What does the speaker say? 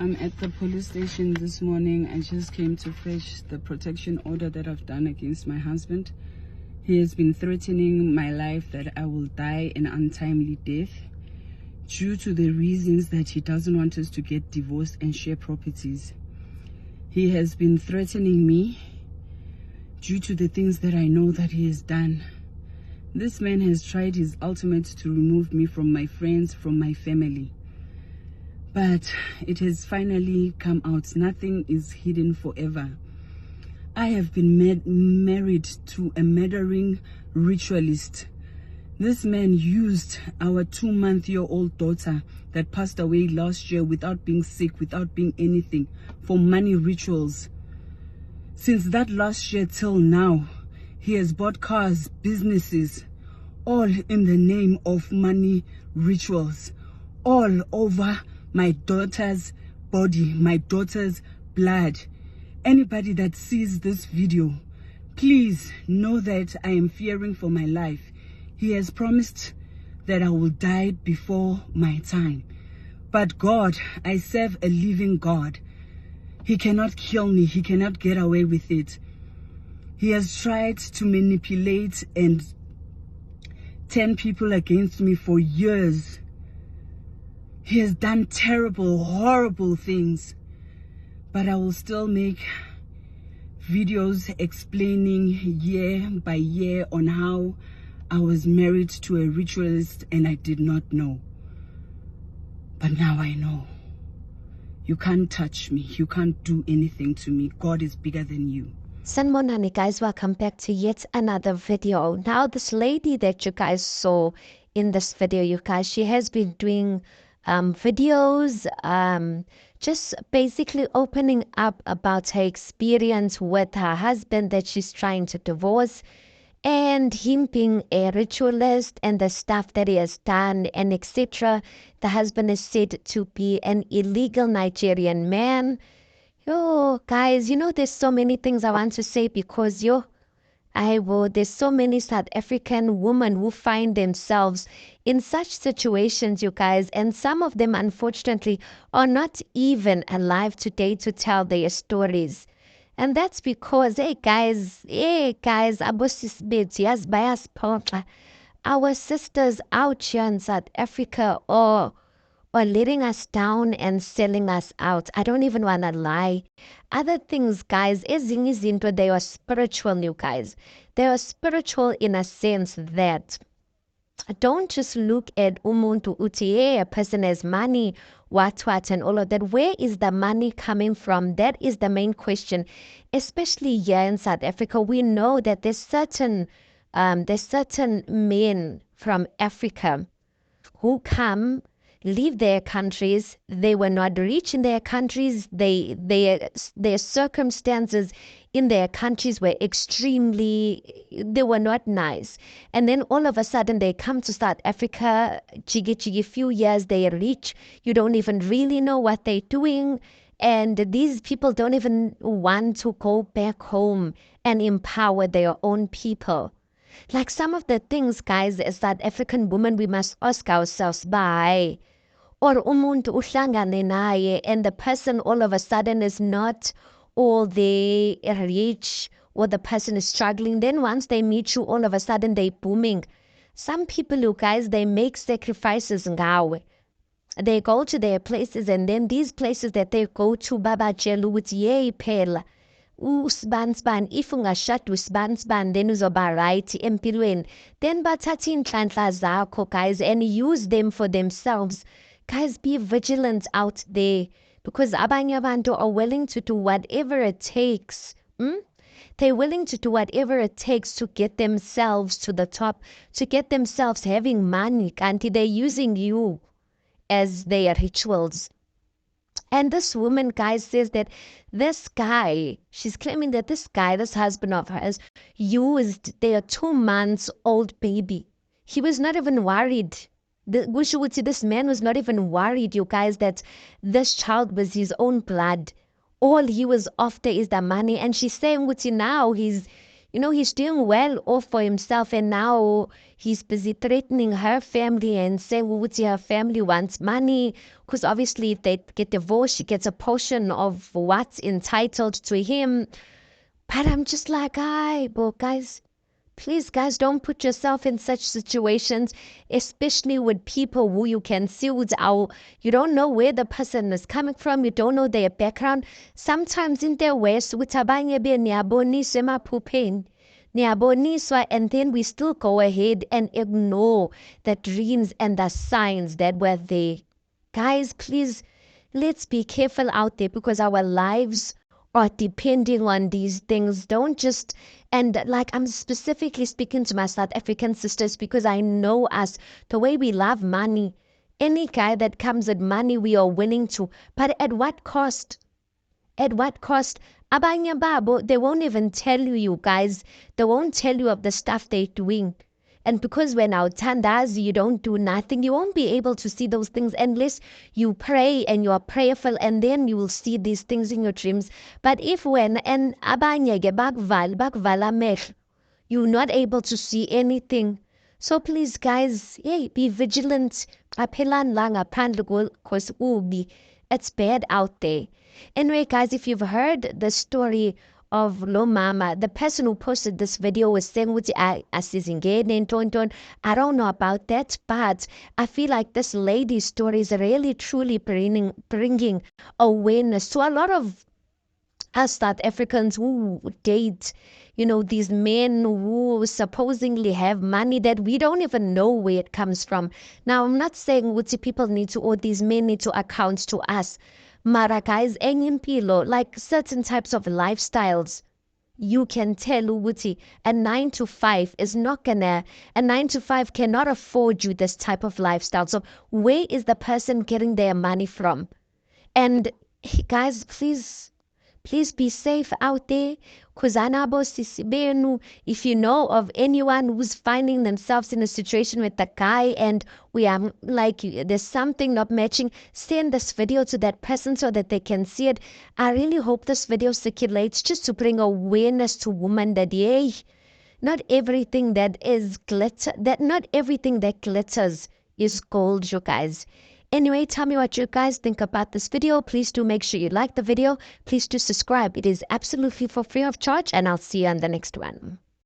I'm at the police station this morning. I just came to fetch the protection order that I've done against my husband. He has been threatening my life that I will die an untimely death due to the reasons that he doesn't want us to get divorced and share properties. He has been threatening me due to the things that I know that he has done. This man has tried his ultimate to remove me from my friends, from my family. But it has finally come out. Nothing is hidden forever. I have been married to a murdering ritualist. This man used our 2-month-old daughter that passed away last year without being sick, without being anything, for money rituals. Since that last year till now, he has bought cars, businesses, all in the name of money rituals, all over my daughter's body, my daughter's blood. Anybody that sees this video, please know that I am fearing for my life. He has promised that I will die before my time. But God, I serve a living God. He cannot kill me. He cannot get away with it. He has tried to manipulate and turn people against me for years. He has done terrible, horrible things. But I will still make videos explaining year by year on how I was married to a ritualist and I did not know. But now I know. You can't touch me. You can't do anything to me. God is bigger than you. Sanmonani guys, welcome back to yet another video. Now this lady that you guys saw in this video, you guys, she has been doing videos, just basically opening up about her experience with her husband that she's trying to divorce, and him being a ritualist and the stuff that he has done and etc. The husband is said to be an illegal Nigerian man. Yo, guys, you know, there's so many things I want to say because there's so many South African women who find themselves in such situations, you guys, and some of them, unfortunately, are not even alive today to tell their stories. And that's because, hey guys, our sisters out here in South Africa are letting us down and selling us out. I don't even want to lie. Other things, guys, they are spiritual, you guys. They are spiritual in a sense that don't just look at umuntu uti, a person has money, what, and all of that. Where is the money coming from? That is the main question. Especially here in South Africa, we know that there's certain men from Africa who come, leave their countries. They were not rich in their countries. Their circumstances in their countries were they were not nice. And then all of a sudden they come to South Africa, chigi few years, they are rich. You don't even really know what they're doing. And these people don't even want to go back home and empower their own people. Like some of the things, guys, as South African women, we must ask ourselves, why? Or umuntu uhlangane naye and the person all of a sudden is not all the rich, or the person is struggling. Then once they meet you, all of a sudden they booming. Some people, you guys, they make sacrifices ngawe. They go to their places, and then these places that they go to, baba tshela ukuthi yey phela usbansban, if ungashada usbansban, then uzoba right empilweni. Then bathatha inhlanhla zakho, guys, and use them for themselves. Guys, be vigilant out there, because abanye abantu are willing to do whatever it takes. They're willing to do whatever it takes to get themselves to the top, to get themselves having money, and they're using you as their rituals. And this woman, guys, says that this guy, she's claiming that this guy, this husband of hers, used their 2-month-old baby. He was not even worried. This man was not even worried, you guys, that this child was his own blood. All he was after is the money. And she's saying, now he's he's doing well off for himself, and now he's busy threatening her family and saying, well, her family wants money, because obviously if they get divorced, she gets a portion of what's entitled to him. But I'm just like, but guys, please, guys, don't put yourself in such situations, especially with people who you can see without, you don't know where the person is coming from, you don't know their background. Sometimes in their ways, and then we still go ahead and ignore the dreams and the signs that were there. Guys, please, let's be careful out there, because our lives are depending on these things. Don't just, and like I'm specifically speaking to my South African sisters, because I know us, the way we love money. Any guy that comes with money, we are willing to. But at what cost? At what cost? Abanye babo, they won't even tell you guys. They won't tell you of the stuff they're doing. And because when our tandas, you don't do nothing, you won't be able to see those things unless you pray and you are prayerful, and then you will see these things in your dreams. But if when and abanye ge bakvala mehlo, you're not able to see anything. So please, guys, hey, be vigilant. Because it's bad out there. Anyway, guys, if you've heard the story of Lo Mama, the person who posted this video was saying, I don't know about that, but I feel like this lady's story is really truly bringing awareness to a lot of us South Africans who date, these men who supposedly have money that we don't even know where it comes from. Now, I'm not saying people need to, or these men need to account to us. Mara guys, enyimpilo, like certain types of lifestyles, you can tell ukuthi a 9 to 5 is not gonna, a 9 to 5 cannot afford you this type of lifestyle. So where is the person getting their money from? And guys, please be safe out there. If you know of anyone who's finding themselves in a situation with a guy and we are like, there's something not matching, send this video to that person so that they can see it. I really hope this video circulates just to bring awareness to women that, yay, not everything that glitters is gold, you guys. Anyway, tell me what you guys think about this video. Please do make sure you like the video. Please do subscribe. It is absolutely for free of charge, and I'll see you on the next one.